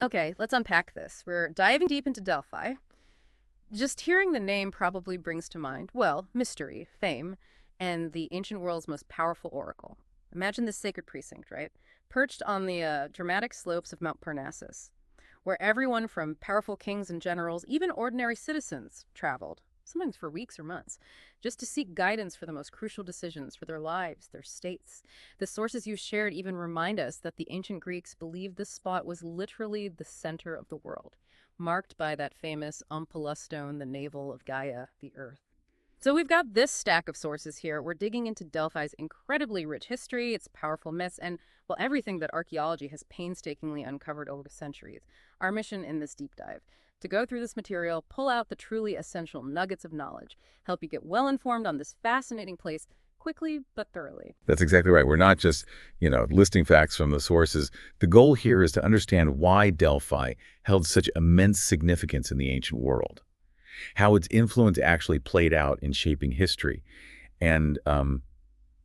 Okay, let's unpack this. We're diving deep into Delphi. Just hearing the name probably brings to mind, well, mystery, fame, and the ancient world's most powerful oracle. Imagine this sacred precinct, right? Perched on the dramatic slopes of Mount Parnassus, where everyone from powerful kings and generals, even ordinary citizens, traveled, sometimes for weeks or months, just to seek guidance for the most crucial decisions for their lives, their states. The sources you shared even remind us that the ancient Greeks believed this spot was literally the center of the world, marked by that famous Omphalos stone, the navel of Gaia, the earth. So we've got this stack of sources here. We're digging into Delphi's incredibly rich history, its powerful myths, and, well, everything that archaeology has painstakingly uncovered over the centuries. Our mission in this deep dive: to go through this material, pull out the truly essential nuggets of knowledge, help you get well informed on this fascinating place quickly but thoroughly. That's exactly right. We're not just, listing facts from the sources. The goal here is to understand why Delphi held such immense significance in the ancient world, how its influence actually played out in shaping history, and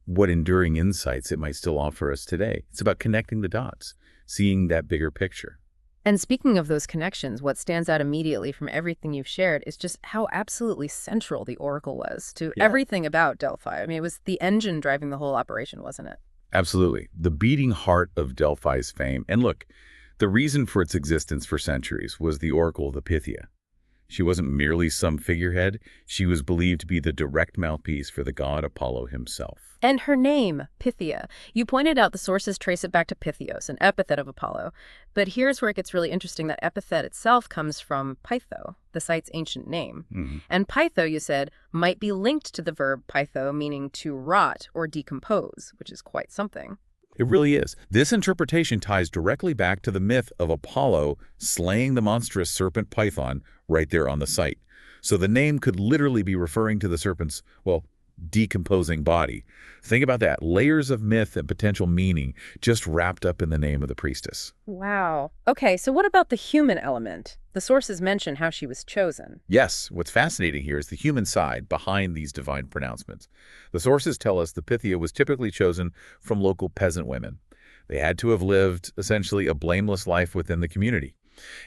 what enduring insights it might still offer us today. It's about connecting the dots, seeing that bigger picture. And speaking of those connections, what stands out immediately from everything you've shared is just how absolutely central the Oracle was to everything about Delphi. I mean, it was the engine driving the whole operation, wasn't it? Absolutely. The beating heart of Delphi's fame. And look, the reason for its existence for centuries was the Oracle of the Pythia. She wasn't merely some figurehead. She was believed to be the direct mouthpiece for the god Apollo himself. And her name, Pythia. You pointed out the sources trace it back to Pythios, an epithet of Apollo. But here's where it gets really interesting. That epithet itself comes from Pytho, the site's ancient name. And Pytho, you said, might be linked to the verb pytho, meaning to rot or decompose, which is quite something. It really is. This interpretation ties directly back to the myth of Apollo slaying the monstrous serpent Python right there on the site. So the name could literally be referring to the serpent's, decomposing body. Think about that. Layers of myth and potential meaning just wrapped up in the name of the priestess. Wow. Okay, so what about the human element? The sources mention how she was chosen. Yes, what's fascinating here is the human side behind these divine pronouncements. The sources tell us the Pythia was typically chosen from local peasant women. They had to have lived, essentially, a blameless life within the community.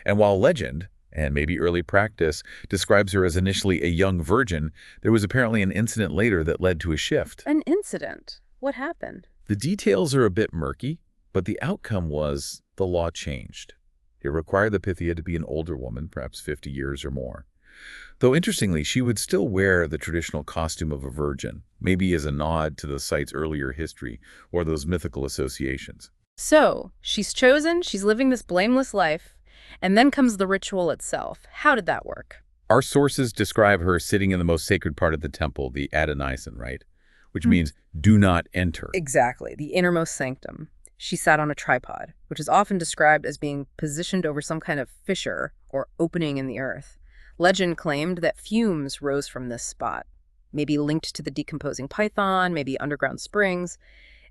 And while legend, and maybe early practice, describes her as initially a young virgin, there was apparently an incident later that led to a shift. An incident? What happened? The details are a bit murky, but the outcome was the law changed. It required the Pythia to be an older woman, perhaps 50 years or more. Though interestingly, she would still wear the traditional costume of a virgin, maybe as a nod to the site's earlier history or those mythical associations. So, she's chosen, she's living this blameless life, and then comes the ritual itself. How did that work? Our sources describe her sitting in the most sacred part of the temple, the Adonison, right? Which means do not enter. Exactly, the innermost sanctum. She sat on a tripod, which is often described as being positioned over some kind of fissure or opening in the earth. Legend claimed that fumes rose from this spot, maybe linked to the decomposing python, maybe underground springs.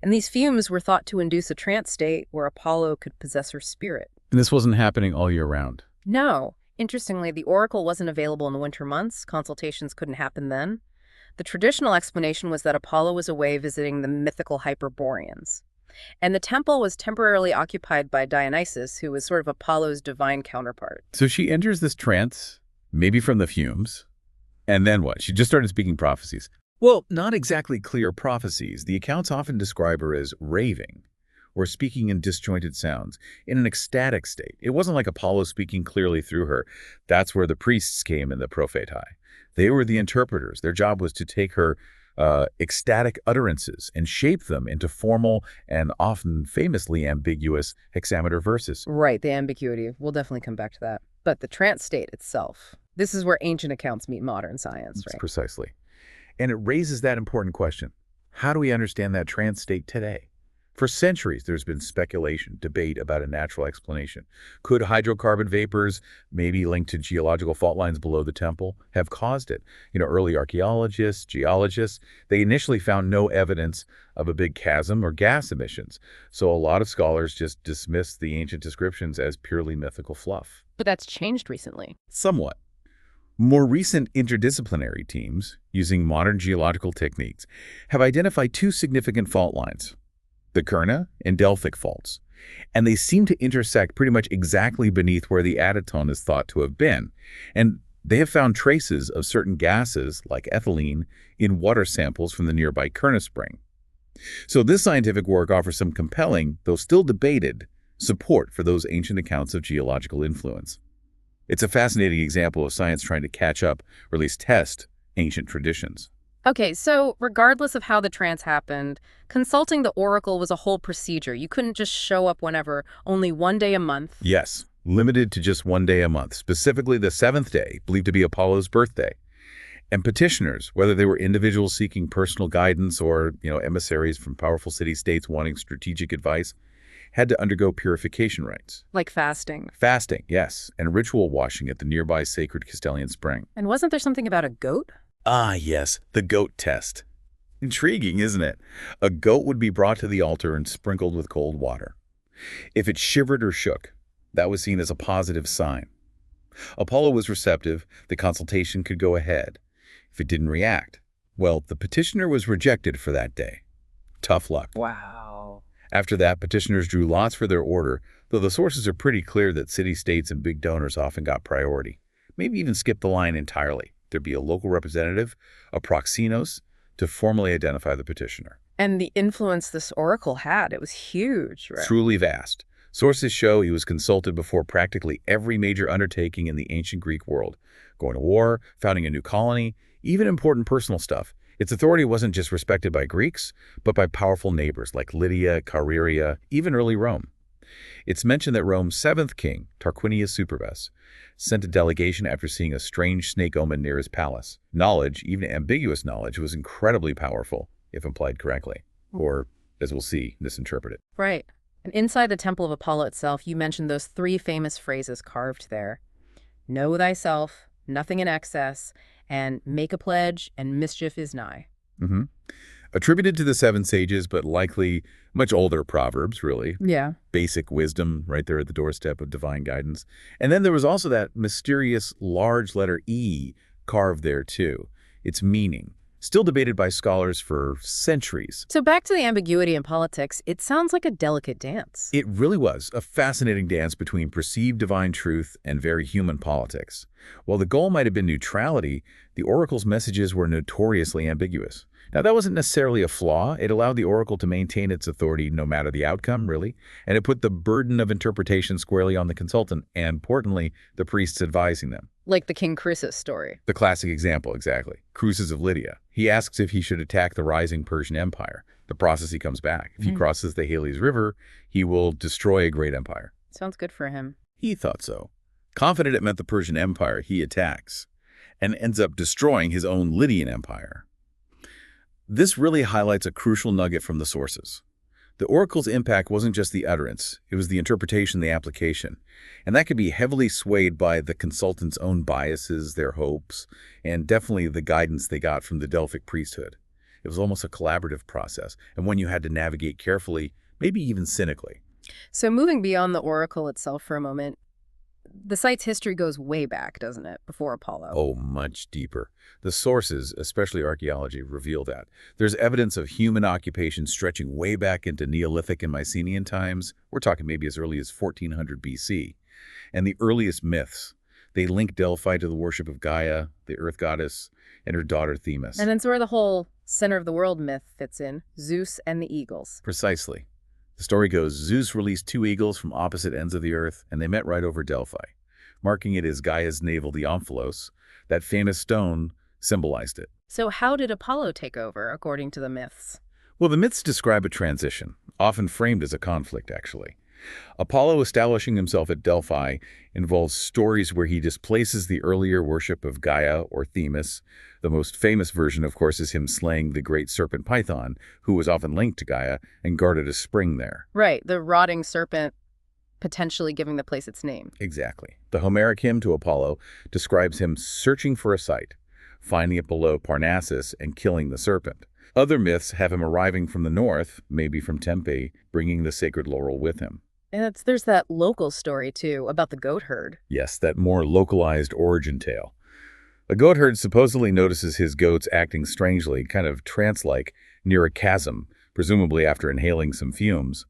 And these fumes were thought to induce a trance state where Apollo could possess her spirit. And this wasn't happening all year round. No. Interestingly, the oracle wasn't available in the winter months. Consultations couldn't happen then. The traditional explanation was that Apollo was away visiting the mythical Hyperboreans. And the temple was temporarily occupied by Dionysus, who was sort of Apollo's divine counterpart. So she enters this trance, maybe from the fumes. And then what? She just started speaking prophecies. Well, not exactly clear prophecies. The accounts often describe her as raving, or speaking in disjointed sounds, in an ecstatic state. It wasn't like Apollo speaking clearly through her. That's where the priests came in, the propheti. They were the interpreters. Their job was to take her ecstatic utterances and shape them into formal and often famously ambiguous hexameter verses. Right, the ambiguity. We'll definitely come back to that. But the trance state itself, this is where ancient accounts meet modern science, right? Precisely. And it raises that important question. How do we understand that trance state today? For centuries, there's been speculation, debate about a natural explanation. Could hydrocarbon vapors, maybe linked to geological fault lines below the temple, have caused it? Early archaeologists, geologists, they initially found no evidence of a big chasm or gas emissions. So a lot of scholars just dismissed the ancient descriptions as purely mythical fluff. But that's changed recently. Somewhat. More recent interdisciplinary teams, using modern geological techniques, have identified two significant fault lines: the Kurna and Delphic faults. And they seem to intersect pretty much exactly beneath where the Adaton is thought to have been. And they have found traces of certain gases, like ethylene, in water samples from the nearby Kurna spring. So this scientific work offers some compelling, though still debated, support for those ancient accounts of geological influence. It's a fascinating example of science trying to catch up, or at least test, ancient traditions. Okay, so regardless of how the trance happened, consulting the oracle was a whole procedure. You couldn't just show up whenever, only one day a month. Yes, limited to just one day a month, specifically the seventh day, believed to be Apollo's birthday. And petitioners, whether they were individuals seeking personal guidance or, emissaries from powerful city-states wanting strategic advice, had to undergo purification rites. Like fasting. Fasting, yes, and ritual washing at the nearby sacred Castalian spring. And wasn't there something about a goat? Ah, yes, the goat test. Intriguing, isn't it? A goat would be brought to the altar and sprinkled with cold water. If it shivered or shook, that was seen as a positive sign. Apollo was receptive, the consultation could go ahead. If it didn't react, well, the petitioner was rejected for that day. Tough luck. Wow. After that, petitioners drew lots for their order, though the sources are pretty clear that city-states and big donors often got priority. Maybe even skipped the line entirely. There'd be a local representative, a proxenos, to formally identify the petitioner. And the influence this oracle had, it was huge, right? Truly vast. Sources show he was consulted before practically every major undertaking in the ancient Greek world. Going to war, founding a new colony, even important personal stuff. Its authority wasn't just respected by Greeks, but by powerful neighbors like Lydia, Caria, even early Rome. It's mentioned that Rome's seventh king, Tarquinius Superbus, sent a delegation after seeing a strange snake omen near his palace. Knowledge, even ambiguous knowledge, was incredibly powerful, if applied correctly, or, as we'll see, misinterpreted. Right. And inside the Temple of Apollo itself, you mentioned those three famous phrases carved there. Know thyself, nothing in excess, and make a pledge, and mischief is nigh. Mm-hmm. Attributed to the seven sages, but likely much older proverbs, really. Yeah. Basic wisdom right there at the doorstep of divine guidance. And then there was also that mysterious large letter E carved there, too. Its meaning, still debated by scholars for centuries. So back to the ambiguity in politics, it sounds like a delicate dance. It really was a fascinating dance between perceived divine truth and very human politics. While the goal might have been neutrality, the oracle's messages were notoriously ambiguous. Now, that wasn't necessarily a flaw. It allowed the oracle to maintain its authority no matter the outcome, really, and it put the burden of interpretation squarely on the consultant and, importantly, the priests advising them. Like the King Croesus story. The classic example, exactly. Croesus of Lydia. He asks if he should attack the rising Persian Empire. The prophecy comes back. If he crosses the Halys River, he will destroy a great empire. Sounds good for him. He thought so. Confident it meant the Persian Empire, he attacks and ends up destroying his own Lydian empire. This really highlights a crucial nugget from the sources. The oracle's impact wasn't just the utterance, it was the interpretation, the application. And that could be heavily swayed by the consultant's own biases, their hopes, and definitely the guidance they got from the Delphic priesthood. It was almost a collaborative process, and one you had to navigate carefully, maybe even cynically. So moving beyond the oracle itself for a moment, the site's history goes way back, doesn't it, before Apollo? Oh, much deeper. The sources, especially archaeology, reveal that. There's evidence of human occupation stretching way back into Neolithic and Mycenaean times. We're talking maybe as early as 1400 BC. And the earliest myths, they link Delphi to the worship of Gaia, the earth goddess, and her daughter Themis. And that's where the whole center of the world myth fits in, Zeus and the eagles. Precisely. The story goes, Zeus released two eagles from opposite ends of the earth, and they met right over Delphi. Marking it as Gaia's navel, the omphalos, that famous stone symbolized it. So how did Apollo take over, according to the myths? Well, the myths describe a transition, often framed as a conflict, actually. Apollo establishing himself at Delphi involves stories where he displaces the earlier worship of Gaia or Themis. The most famous version, of course, is him slaying the great serpent Python, who was often linked to Gaia and guarded a spring there. Right, the rotting serpent potentially giving the place its name. Exactly. The Homeric hymn to Apollo describes him searching for a site, finding it below Parnassus and killing the serpent. Other myths have him arriving from the north, maybe from Tempe, bringing the sacred laurel with him. And there's that local story, too, about the goat herd. Yes, that more localized origin tale. A goat herd supposedly notices his goats acting strangely, kind of trance-like, near a chasm, presumably after inhaling some fumes.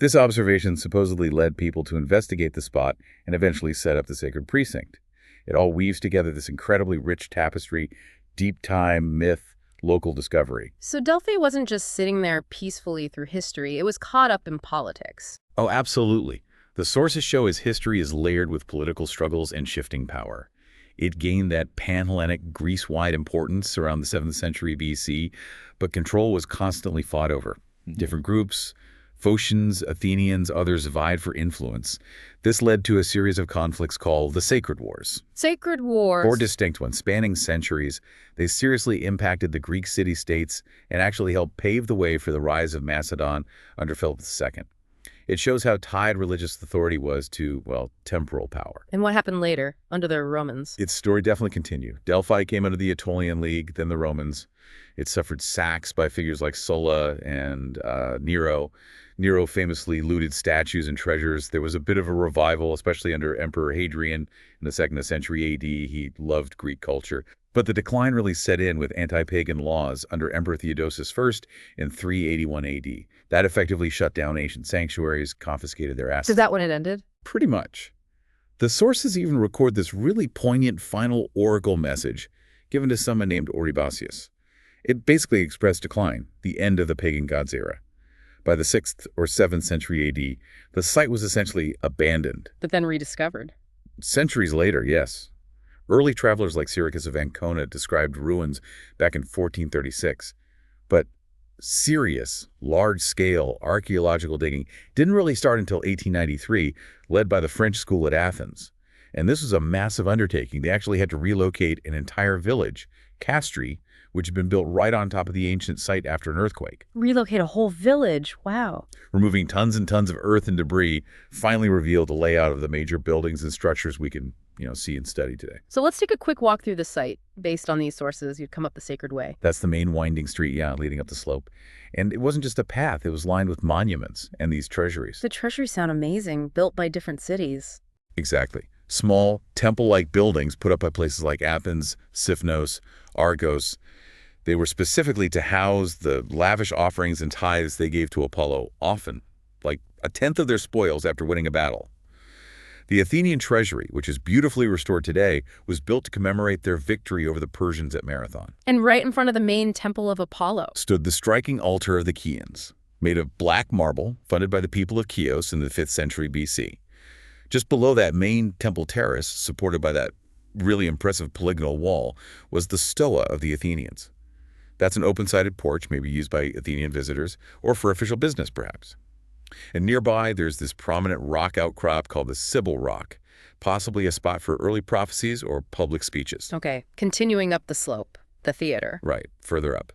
This observation supposedly led people to investigate the spot and eventually set up the sacred precinct. It all weaves together this incredibly rich tapestry, deep time, myth, local discovery. So Delphi wasn't just sitting there peacefully through history, it was caught up in politics. Oh, absolutely. The sources show his history is layered with political struggles and shifting power. It gained that pan-Hellenic, Greece-wide importance around the 7th century BC, but control was constantly fought over. Different groups, Phocians, Athenians, others vied for influence. This led to a series of conflicts called the Sacred Wars. Sacred Wars. 4 distinct ones, spanning centuries. They seriously impacted the Greek city-states and actually helped pave the way for the rise of Macedon under Philip II. It shows how tied religious authority was to, well, temporal power. And what happened later, under the Romans? Its story definitely continued. Delphi came under the Aetolian League, then the Romans. It suffered sacks by figures like Sulla and Nero. Nero famously looted statues and treasures. There was a bit of a revival, especially under Emperor Hadrian in the 2nd century AD. He loved Greek culture. But the decline really set in with anti-pagan laws under Emperor Theodosius I in 381 AD. That effectively shut down ancient sanctuaries, confiscated their assets. Is that when it ended? Pretty much. The sources even record this really poignant final oracle message given to someone named Oribasius. It basically expressed decline, the end of the pagan gods era. By the 6th or 7th century AD, the site was essentially abandoned. But then rediscovered. Centuries later, yes. Early travelers like Syracuse of Ancona described ruins back in 1436. But serious, large-scale archaeological digging didn't really start until 1893, led by the French school at Athens. And this was a massive undertaking. They actually had to relocate an entire village, Castri, which had been built right on top of the ancient site after an earthquake. Relocate a whole village. Wow. Removing tons and tons of earth and debris finally revealed the layout of the major buildings and structures we can, see and study today. So let's take a quick walk through the site. Based on these sources, you'd come up the Sacred Way. That's the main winding street, leading up the slope. And it wasn't just a path. It was lined with monuments and these treasuries. The treasuries sound amazing, built by different cities. Exactly. Small, temple-like buildings put up by places like Athens, Sipnos, Argos. They were specifically to house the lavish offerings and tithes they gave to Apollo, often, like a tenth of their spoils after winning a battle. The Athenian treasury, which is beautifully restored today, was built to commemorate their victory over the Persians at Marathon. And right in front of the main temple of Apollo Stood the striking altar of the Chians, made of black marble, funded by the people of Chios in the 5th century BC. Just below that main temple terrace, supported by that really impressive polygonal wall, was the Stoa of the Athenians. That's an open-sided porch, maybe used by Athenian visitors, or for official business, perhaps. And nearby, there's this prominent rock outcrop called the Sibyl Rock, possibly a spot for early prophecies or public speeches. Okay, continuing up the slope, the theater. Right, further up.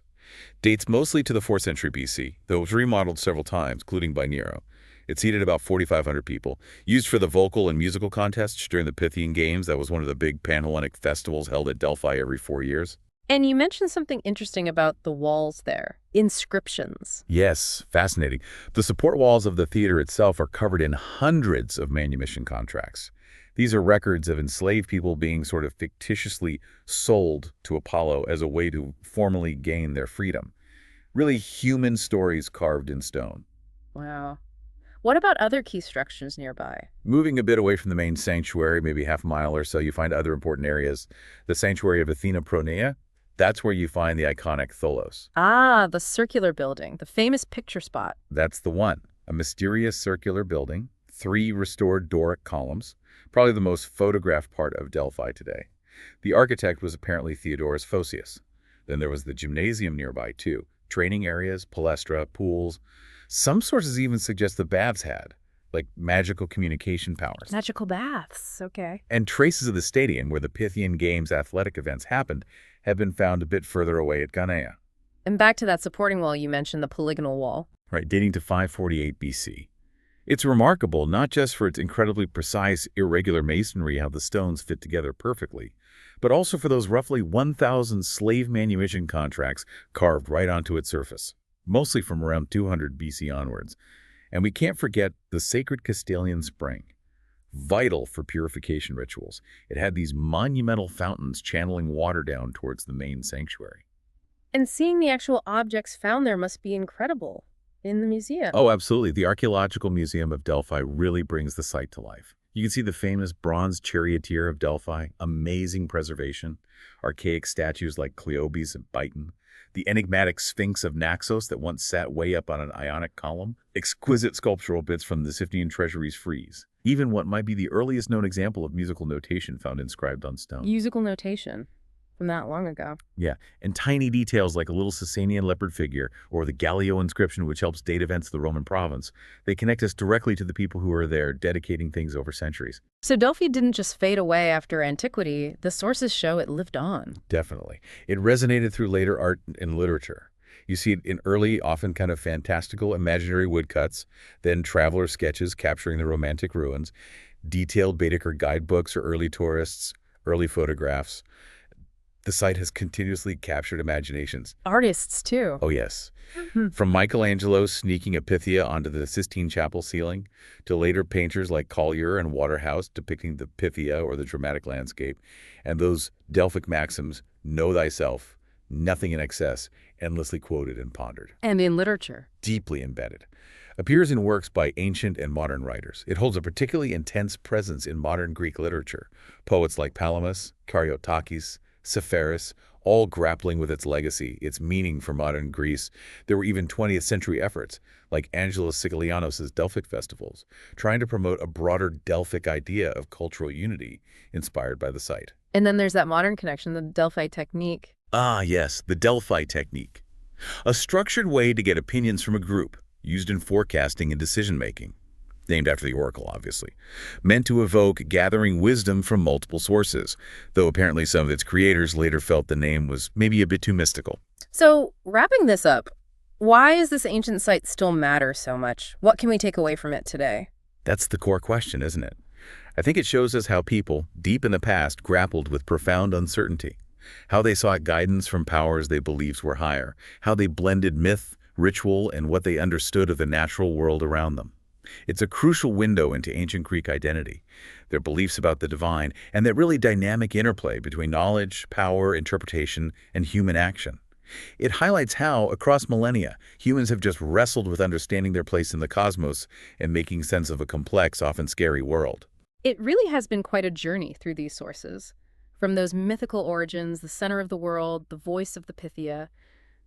Dates mostly to the 4th century BC, though it was remodeled several times, including by Nero. It seated about 4,500 people, used for the vocal and musical contests during the Pythian Games. That was one of the big Pan-Hellenic festivals held at Delphi every 4 years. And you mentioned something interesting about the walls there. Inscriptions. Yes, fascinating. The support walls of the theater itself are covered in hundreds of manumission contracts. These are records of enslaved people being sort of fictitiously sold to Apollo as a way to formally gain their freedom. Really human stories carved in stone. Wow. What about other key structures nearby? Moving a bit away from the main sanctuary, maybe half a mile or so, you find other important areas. The sanctuary of Athena Pronea, that's where you find the iconic Tholos. Ah, the circular building, the famous picture spot. That's the one. A mysterious circular building, 3 restored Doric columns, probably the most photographed part of Delphi today. The architect was apparently Theodorus Phocius. Then there was the gymnasium nearby, too. Training areas, palestra, pools. Some sources even suggest the baths had, like magical communication powers. Magical baths, okay. And traces of the stadium where the Pythian Games athletic events happened have been found a bit further away at Ganea. And back to that supporting wall you mentioned, the polygonal wall. Right, dating to 548 BC. It's remarkable not just for its incredibly precise, irregular masonry, how the stones fit together perfectly, but also for those roughly 1,000 slave manumission contracts carved right onto its surface, mostly from around 200 BC onwards. And we can't forget the sacred Castalian spring, vital for purification rituals. It had these monumental fountains channeling water down towards the main sanctuary. And seeing the actual objects found there must be incredible. in the museum. Oh, absolutely. The Archaeological Museum of Delphi really brings the site to life. You can see the famous bronze charioteer of Delphi, amazing preservation, archaic statues like Cleobes and Byton, the enigmatic Sphinx of Naxos that once sat way up on an Ionic column, exquisite sculptural bits from the Siphnian treasury's frieze, even what might be the earliest known example of musical notation found inscribed on stone. Musical notation from that long ago. Yeah, and tiny details like a little Sasanian leopard figure or the Gallio inscription, which helps date events of the Roman province. They connect us directly to the people who are there, dedicating things over centuries. So Delphi didn't just fade away after antiquity. The sources show it lived on. Definitely. It resonated through later art and literature. You see it in early, often kind of fantastical, imaginary woodcuts, then traveler sketches capturing the romantic ruins, detailed Baedeker guidebooks or early tourists, early photographs. The site has continuously captured imaginations. Artists, too. Oh, yes. From Michelangelo sneaking a Pythia onto the Sistine Chapel ceiling, to later painters like Collier and Waterhouse depicting the Pythia or the dramatic landscape, and those Delphic maxims, know thyself, nothing in excess, endlessly quoted and pondered. And in literature. Deeply embedded. Appears in works by ancient and modern writers. It holds a particularly intense presence in modern Greek literature. Poets like Salamis, Karyotakis, Sepphoris, all grappling with its legacy, its meaning for modern Greece. There were even 20th century efforts, like Angelos Sicilianos' Delphic festivals, trying to promote a broader Delphic idea of cultural unity inspired by the site. And then there's that modern connection, the Delphi technique. Ah, yes, the Delphi technique. A structured way to get opinions from a group, used in forecasting and decision-making. Named after the Oracle, obviously. Meant to evoke gathering wisdom from multiple sources, though apparently some of its creators later felt the name was maybe a bit too mystical. So, wrapping this up, why does this ancient site still matter so much? What can we take away from it today? That's the core question, isn't it? I think it shows us how people, deep in the past, grappled with profound uncertainty. How they sought guidance from powers they believed were higher. How they blended myth, ritual, and what they understood of the natural world around them. It's a crucial window into ancient Greek identity, their beliefs about the divine, and that really dynamic interplay between knowledge, power, interpretation, and human action. It highlights how, across millennia, humans have just wrestled with understanding their place in the cosmos and making sense of a complex, often scary world. It really has been quite a journey through these sources. From those mythical origins, the center of the world, the voice of the Pythia,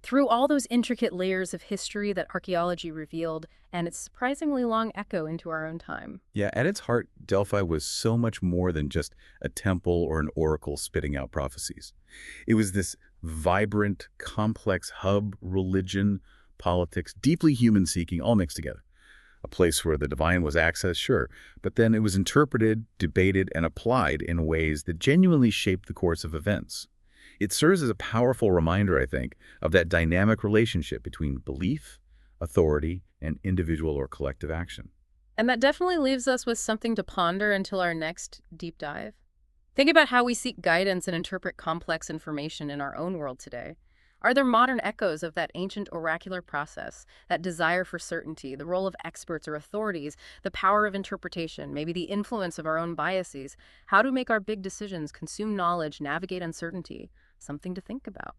through all those intricate layers of history that archaeology revealed, and its surprisingly long echo into our own time. Yeah, at its heart, Delphi was so much more than just a temple or an oracle spitting out prophecies. It was this vibrant, complex hub, religion, politics, deeply human-seeking, all mixed together. A place where the divine was accessed, sure, but then it was interpreted, debated, and applied in ways that genuinely shaped the course of events. It serves as a powerful reminder, I think, of that dynamic relationship between belief, authority, and individual or collective action. And that definitely leaves us with something to ponder until our next deep dive. Think about how we seek guidance and interpret complex information in our own world today. Are there modern echoes of that ancient oracular process, that desire for certainty, the role of experts or authorities, the power of interpretation, maybe the influence of our own biases? How to make our big decisions, consume knowledge, navigate uncertainty? Something to think about.